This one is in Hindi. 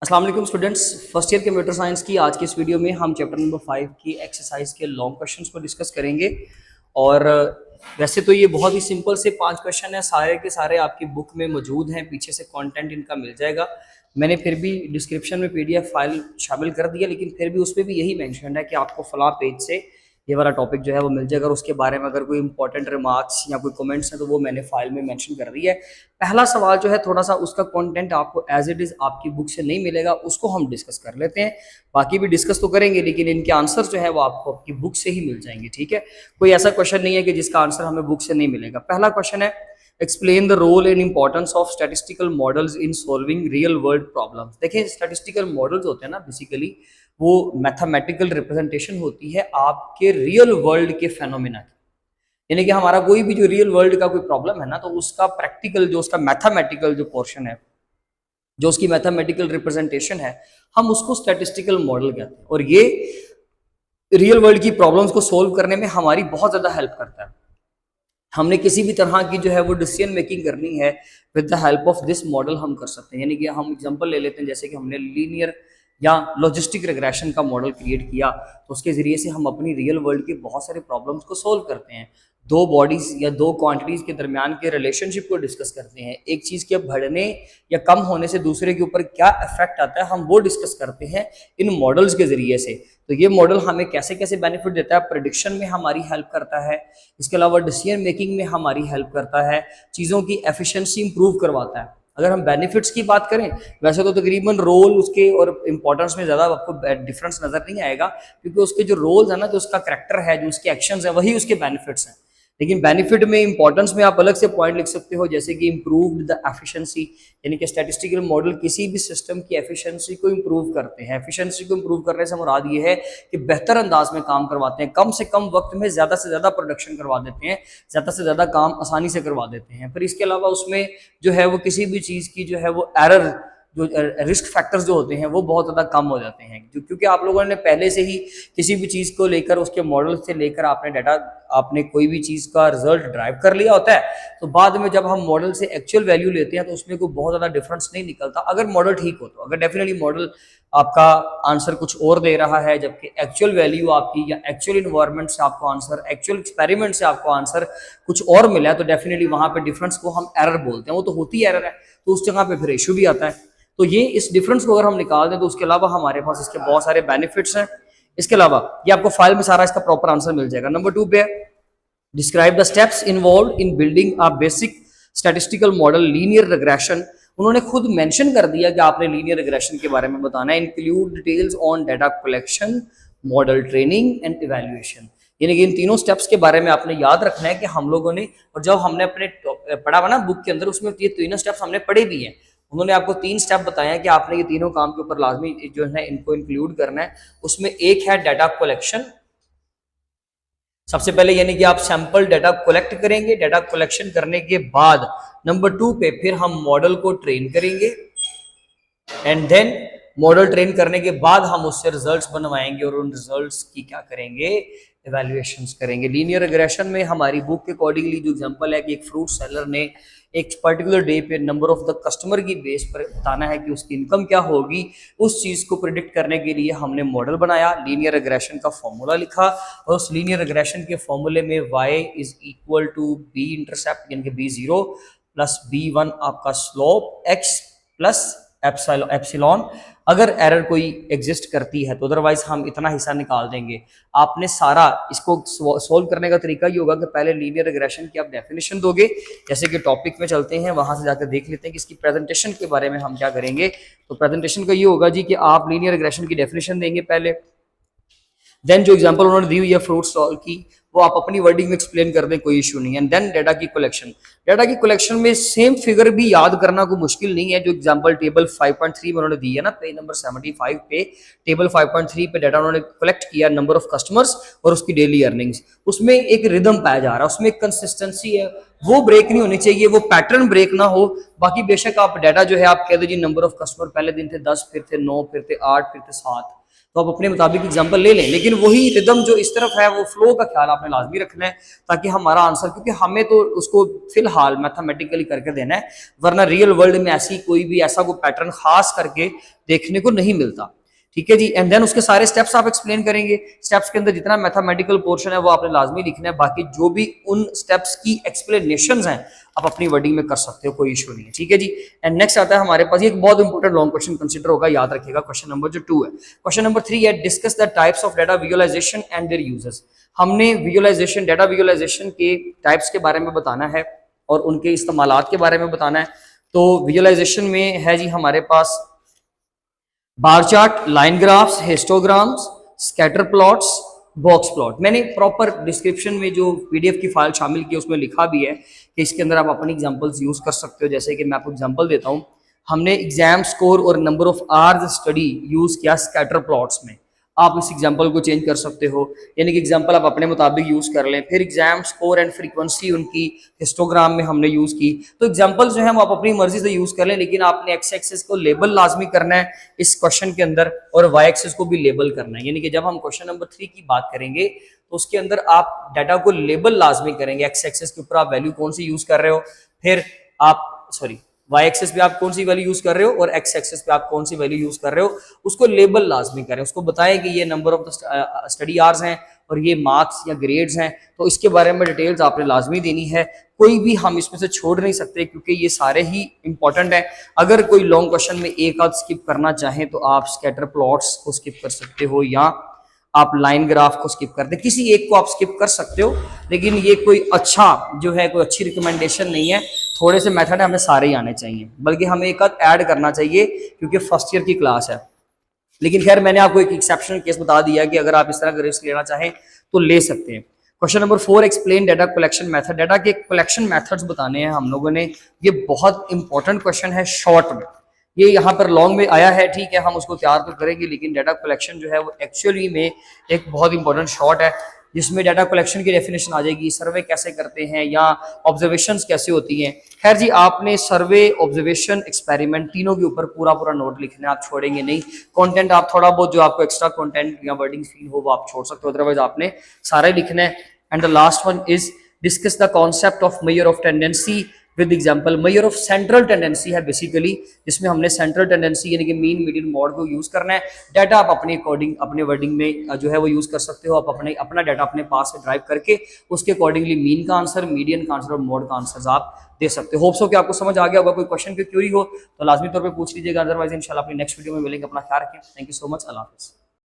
अस्सलाम वालेकुम students, first year computer science की आज की इस वीडियो में हम चैप्टर नंबर 5 की एक्सरसाइज के लॉन्ग क्वेश्चंस को डिस्कस करेंगे। और वैसे तो ये बहुत ही सिंपल से 5 क्वेश्चन है, सारे के सारे आपकी बुक में मौजूद हैं, पीछे से कंटेंट इनका मिल जाएगा। मैंने फिर भी डिस्क्रिप्शन में पीडीएफ फाइल शामिल कर दिया, लेकिन फिर भी उसमें भी यही मेंशन है कि आपको फला पेज से ये वाला टॉपिक जो है वो मिल जाएगा। और उसके बारे में अगर कोई इंपॉर्टेंट रिमार्क्स या कोई कमेंट्स हैं तो वो मैंने फाइल में मेंशन कर दिया है। पहला सवाल जो है थोड़ा सा उसका कंटेंट आपको एज इट इज आपकी बुक से नहीं मिलेगा, उसको हम डिस्कस कर लेते हैं। बाकी भी डिस्कस तो करेंगे, लेकिन इनके आंसर जो है वो आपको आपकी बुक से ही मिल जाएंगे। ठीक है, कोई ऐसा क्वेश्चन नहीं है कि जिसका आंसर हमें बुक से नहीं मिलेगा। पहला क्वेश्चन है, explain the role and importance of statistical models in solving real world problems. देखिए, स्टैटिस्टिकल मॉडल्स होते हैं ना, बेसिकली वो मैथमेटिकल रिप्रेजेंटेशन होती है आपके रियल वर्ल्ड के फेनोमेना की। यानी कि हमारा कोई भी जो रियल वर्ल्ड का कोई प्रॉब्लम है ना, तो उसका प्रैक्टिकल जो उसका मैथमेटिकल जो पोर्शन है, जो उसकी मैथमेटिकल रिप्रेजेंटेशन है, हम उसको स्टैटिस्टिकल मॉडल कहते हैं। और ये रियल वर्ल्ड की प्रॉब्लम्स को सोल्व करने में हमारी बहुत ज्यादा हेल्प करता है। हमने किसी भी तरह की जो है वो डिसीजन मेकिंग करनी है, with the help of this model हम कर सकते हैं। यानी कि हम एग्जांपल ले लेते हैं, जैसे कि हमने लीनियर या लॉजिस्टिक रिग्रेशन का मॉडल क्रिएट किया, तो उसके जरिए से हम अपनी रियल वर्ल्ड के बहुत सारे प्रॉब्लम्स को सोल्व करते हैं। दो बॉडीज या दो क्वांटिटीज के दरमियान के रिलेशनशिप को डिस्कस करते हैं। एक चीज के बढ़ने या कम होने से दूसरे के ऊपर क्या इफेक्ट आता है, हम वो डिस्कस करते हैं इन मॉडल्स के जरिए से। तो ये मॉडल हमें कैसे कैसे बेनिफिट देता है, प्रेडिक्शन में हमारी हेल्प करता है, इसके अलावा डिसीजन मेकिंग में हमारी हेल्प करता है, चीज़ों की एफिशिएंसी इंप्रूव करवाता है। अगर हम बेनिफिट्स की बात करें, वैसे तो तकरीबन रोल उसके और इंपॉर्टेंस में ज़्यादा आपको डिफरेंस नज़र नहीं आएगा, क्योंकि उसके जो रोल्स है ना, जो उसका करेक्टर है, जो उसके एक्शंस है, वही उसके बेनिफिट्स हैं। लेकिन बेनिफिट में इंपॉर्टेंस में आप अलग से पॉइंट लिख सकते हो, जैसे कि इम्प्रूव द एफिशिएंसी। यानी कि स्टैटिस्टिकल मॉडल किसी भी सिस्टम की एफिशिएंसी को इम्प्रूव करते हैं। एफिशिएंसी को इम्प्रूव करने से मुराद ये है कि बेहतर अंदाज में काम करवाते हैं, कम से कम वक्त में ज़्यादा से ज़्यादा प्रोडक्शन करवा देते हैं, ज़्यादा से ज़्यादा काम आसानी से करवा देते हैं। फिर इसके अलावा उसमें जो है वो किसी भी चीज़ की जो है वो एरर, जो रिस्क फैक्टर्स जो होते हैं वो बहुत ज़्यादा कम हो जाते हैं, क्योंकि आप लोगों ने पहले से ही किसी भी चीज़ को लेकर, उसके मॉडल से लेकर आपने डाटा, आपने कोई भी चीज़ का रिजल्ट ड्राइव कर लिया होता है। तो बाद में जब हम मॉडल से एक्चुअल वैल्यू लेते हैं तो उसमें कोई बहुत ज़्यादा डिफरेंस नहीं निकलता, अगर मॉडल ठीक हो तो। अगर डेफिनेटली मॉडल आपका आंसर कुछ और दे रहा है, जबकि एक्चुअल वैल्यू आपकी या एक्चुअल इन्वायरमेंट से आपको आंसर, एक्चुअल एक्सपेरिमेंट से आपको आंसर कुछ और मिला है, तो डेफिनेटली वहां पे डिफरेंस को हम एरर बोलते हैं। वो तो होती एरर है, तो उस जगह पे फिर इशू भी आता है। तो ये इस डिफरेंस को अगर हम निकाल दें तो उसके अलावा हमारे पास इसके बहुत सारे बेनिफिट्स हैं। इसके अलावा ये आपको फाइल में सारा इसका प्रॉपर आंसर मिल जाएगा। नंबर 2 पे describe the steps involve in building a basic statistical model linear regression. उन्होंने खुद मेंशन कर दिया कि आपने लीनियर रिग्रेशन के बारे में बताना है। Include details on data collection, model training and evaluation. यानी कि इन तीनों स्टेप्स के बारे में आपने याद रखना है कि हम लोगों ने, और जब हमने अपने पढ़ा हुआ ना बुक के अंदर, उसमें ये तीनों स्टेप्स हमने पढ़े भी हैं। उन्होंने आपको 3 स्टेप बताए हैं कि आपने ये तीनों काम के ऊपर लाजमी जो है इनको इंक्लूड करना है। उसमें एक है डाटा कलेक्शन, सबसे पहले, यानी कि आप सैंपल डाटा कलेक्ट करेंगे। डाटा कलेक्शन करने के बाद नंबर 2 पे फिर हम मॉडल को ट्रेन करेंगे, एंड देन मॉडल ट्रेन करने के बाद हम उससे रिजल्ट्स बनवाएंगे और उन रिजल्ट्स की क्या करेंगे, इवैल्यूएशंस करेंगे। लीनियर रिग्रेशन में हमारी बुक के अकॉर्डिंगली जो एग्जांपल है कि एक फ्रूट सेलर ने एक पर्टिकुलर डे पे नंबर ऑफ द कस्टमर की बेस पर बताना है कि उसकी इनकम क्या होगी, उस चीज को प्रिडिक्ट करने के लिए हमने मॉडल बनाया, लीनियर रिग्रेशन का फॉर्मूला लिखा, और उस लीनियर रिग्रेशन के फॉर्मूले में y is equal to B intercept, यानी कि b0 प्लस b1 आपका स्लोप, x प्लस एप्सिलॉन अगर एरर कोई एग्जिस्ट करती है तो, अदरवाइज हम इतना हिस्सा निकाल देंगे। आपने सारा इसको सोल्व करने का तरीका ये होगा कि पहले लीनियर रिग्रेशन की आप डेफिनेशन दोगे, जैसे कि टॉपिक में चलते हैं, वहां से जाकर देख लेते हैं कि इसकी प्रेजेंटेशन के बारे में हम क्या करेंगे। तो प्रेजेंटेशन का ये होगा जी कि आप लीनियर रिग्रेशन की डेफिनेशन देंगे पहले, देन जो एग्जांपल उन्होंने दी हुई है फ्रूट स्टॉल की, वो आप अपनी वर्डिंग में एक्सप्लेन कर दें, कोई इशू नहीं है। एंड देन डाटा की कलेक्शन। डाटा की कलेक्शन में सेम फिगर भी याद करना कोई मुश्किल नहीं है, जो एग्जांपल टेबल 5.3 में उन्होंने दी है ना, पेज नंबर 75 पे टेबल 5.3 पे डाटा उन्होंने कलेक्ट किया, नंबर ऑफ कस्टमर्स और उसकी डेली अर्निंग्स। उसमें एक रिदम पाया जा रहा है, उसमें एक कंसिस्टेंसी है, वो ब्रेक नहीं होनी चाहिए, वो पैटर्न ब्रेक ना हो। बाकी बेशक आप डाटा जो है आप कह दो जी नंबर ऑफ कस्टमर पहले दिन थे 10, फिर थे 9, फिर थे 8, फिर थे 7, तो आप अपने मुताबिक एग्जाम्पल ले लें, लेकिन वही रिदम जो इस तरफ है वो फ्लो का ख्याल आपने लाजमी रखना है ताकि हमारा आंसर, क्योंकि हमें तो उसको फिलहाल मैथमेटिकली करके देना है, वरना रियल वर्ल्ड में ऐसी कोई भी ऐसा कोई पैटर्न खास करके देखने को नहीं मिलता। ठीक है जी। एंड देन उसके सारे स्टेप्स आप एक्सप्लेन करेंगे। स्टेप्स के अंदर जितना मैथमेटिकल पोर्शन है वो आपने लाजमी लिखना है, बाकी जो भी उन स्टेप्स की एक्सप्लेनेशंस हैं आप अपनी वर्डिंग में कर सकते हो, कोई इशू नहीं है। ठीक है जी। एंड नेक्स्ट आता है हमारे पास एक बहुत इंपॉर्टेंट लॉन्ग क्वेश्चन कंसीडर होगा, याद रखिएगा, क्वेश्चन नंबर जो 2 है। क्वेश्चन नंबर 3 है discuss the types of data visualisation and their uses. हमने विजुअलाइजेशन, डाटा विजुअलाइजेशन के टाइप्स के बारे में बताना है और उनके इस्तेमालात के बारे में बताना है। तो विजुअलाइजेशन में है जी हमारे पास bar chart, line graphs, histograms, scatter plots, box plot. मैंने प्रॉपर डिस्क्रिप्शन में जो पीडीएफ की फाइल शामिल की उसमें लिखा भी है कि इसके अंदर आप अपनी एग्जांपल्स यूज कर सकते हो। जैसे कि मैं आपको एग्जांपल देता हूं, हमने एग्जाम स्कोर और number of hours study use किया स्कैटर प्लॉट्स में। आप इस एग्जांपल को चेंज कर सकते हो, यानी कि एग्जांपल आप अपने मुताबिक यूज कर लें। फिर एग्जाम स्कोर एंड फ्रीक्वेंसी उनकी हिस्टोग्राम में हमने यूज की। तो एग्जांपल जो है वो आप अपनी मर्जी से यूज कर लें, लेकिन आपने एक्स एक्सिस को लेबल लाजमी करना है इस क्वेश्चन के अंदर और वाई एक्सिस को भी लेबल करना है। यानी कि जब हम क्वेश्चन नंबर 3 की बात करेंगे तो उसके अंदर आप डाटा को लेबल लाजमी करेंगे। एक्स एक्सिस के ऊपर आप वैल्यू कौन सी यूज कर रहे हो, फिर आप वाई एक्सिस पे आप कौन सी वैल्यू यूज कर रहे हो और एक्स एक्सिस पे आप कौन सी वैल्यू यूज कर रहे हो, उसको लेबल लाजमी करें। उसको बताएं कि ये नंबर ऑफ स्टडी आवर्स हैं और ये मार्क्स या ग्रेड्स हैं, तो इसके बारे में डिटेल्स आपने लाजमी देनी है। कोई भी हम इसमें से छोड़ नहीं सकते क्योंकि ये सारे ही इंपॉर्टेंट है। अगर कोई लॉन्ग क्वेश्चन में एक आध स्किप करना चाहें तो आप स्कैटर प्लॉट्स को स्किप कर सकते हो या आप लाइन ग्राफ को स्किप कर दे, किसी एक को आप स्किप कर सकते हो, लेकिन ये कोई अच्छा जो है कोई अच्छी रिकमेंडेशन नहीं है। थोड़े से मेथड हमें सारे ही आने चाहिए, बल्कि हमें एक आध ऐड करना चाहिए क्योंकि फर्स्ट ईयर की क्लास है। लेकिन खैर मैंने आपको एक एक्सेप्शनल केस बता दिया कि अगर आप इस तरह का रिस्क लेना चाहें तो ले सकते हैं। Question number 4 explain data collection method. Data के कलेक्शन मेथड्स बताने हैं हम लोगों ने। ये बहुत इंपॉर्टेंट क्वेश्चन है शॉर्ट में, ये यहाँ पर लॉन्ग में आया है, ठीक है, हम उसको तैयार तो करेंगे, लेकिन डाटा कलेक्शन जो है वो एक्चुअली में एक बहुत इंपॉर्टेंट शॉर्ट है जिसमें डाटा कलेक्शन की डेफिनेशन आ जाएगी, सर्वे कैसे करते हैं या ऑब्जर्वेशंस कैसे होती हैं। खैर जी, आपने सर्वे, ऑब्जर्वेशन, एक्सपेरिमेंट तीनों के ऊपर पूरा पूरा नोट लिखना है, आप छोड़ेंगे नहीं। कंटेंट आप थोड़ा बहुत जो आपको एक्स्ट्रा कंटेंट या वर्डिंग फील हो वो आप छोड़ सकते हो, अदरवाइज आपने सारा लिखना है। And the last one is discuss the concept of measure of tendency with example. Measure of central tendency है बेसिकली, जिसमें हमने सेंट्रल टेंडेंसी यानी कि मीन मीडियन मॉड को यूज करना है। डाटा आप अपने अकॉर्डिंग अपने वर्डिंग में जो है वो यूज कर सकते हो। आप अपना डाटा अपने पास से ड्राइव करके उसके अकॉर्डिंगली मीन का आंसर, मीडियन का आंसर और मॉड का आंसर आप दे सकते हो। होप्स हो कि आपको समझ आ गया होगा। कोई क्वेश्चन की क्यूरी हो तो लाजमी तौर पर पूछ लीजिएगा, अदरवाइज इंशाल्लाह अपनी नेक्स्ट वीडियो में मिलेंगे। अपना ख्याल रखें। Thank you so much. अल्लाह हाफिज़।